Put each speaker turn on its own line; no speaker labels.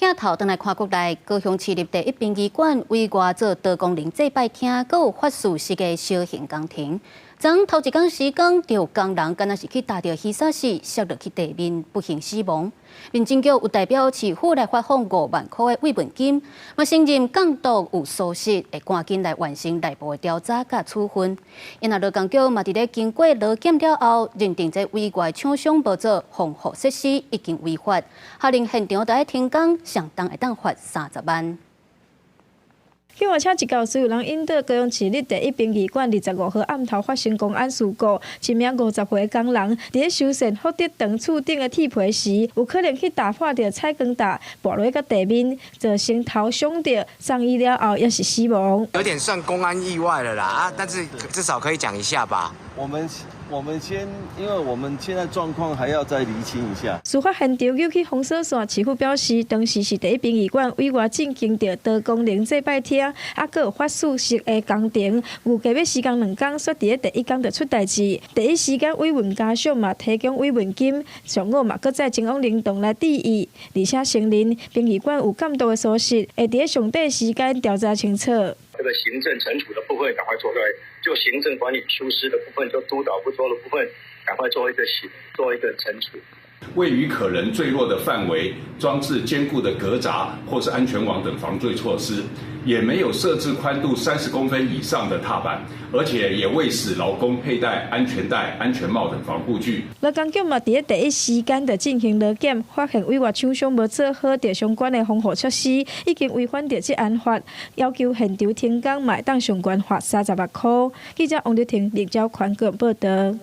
镜头转来看国内，高雄市立第一殡仪馆为外做多功能祭拜厅，阁有法术式的小型宫廷。昨头一天时光，就有工人敢若是去搭着鱼沙石，摔落去地面，不幸死亡。民政局有代表市府来发放5万块的慰问金，嘛承认港督有疏失，会赶紧来完成内部的调查甲处分。因为劳工局嘛伫咧经过劳检了后，认定这委外厂商无做防护设施已经违法，下令现场在停工，上当会当罚30万。
去火车一教师有人引导高雄市立第一殡仪馆25号暗头发生公安事故，一名50岁的工人伫咧修缮福德长厝顶的铁皮时，有可能去打破着菜缸搭，跌落到地面，造成头伤着，送医了后也是死亡。
有点算公安意外了啦但是至少可以讲一下吧。
我们先，因为我们现在状况还要再厘清一下。
事发现场扭去封锁线，市府表示，当时是第一殡仪馆委外进行着多功能祭拜厅，阁有法术式的工程，预计要施工2天，煞伫咧第一天就出代志。第一时间慰问家属嘛提供慰问金，上午嘛搁再前往灵动来致意，而且承认殡仪馆有监督的疏失，会伫咧上短时间调查清楚。
这个行政惩处的部分赶快做出来，就行政管理疏失的部分，就督导不周的部分，赶快做一个惩处。
位于可能坠落的范围，装置坚固的隔闸或是安全网等防坠措施，也没有设置宽度30公分以上的踏板，而且也未使劳工佩戴安全带、安全帽等防护具。
劳工局嘛，伫咧第一时间就进行劳检，发现委外厂商无做好着相关的防护措施，已经违反着职安法，要求现场停工，嘛会当上悬罚30万块。记者王丽婷、林昭宽个报道。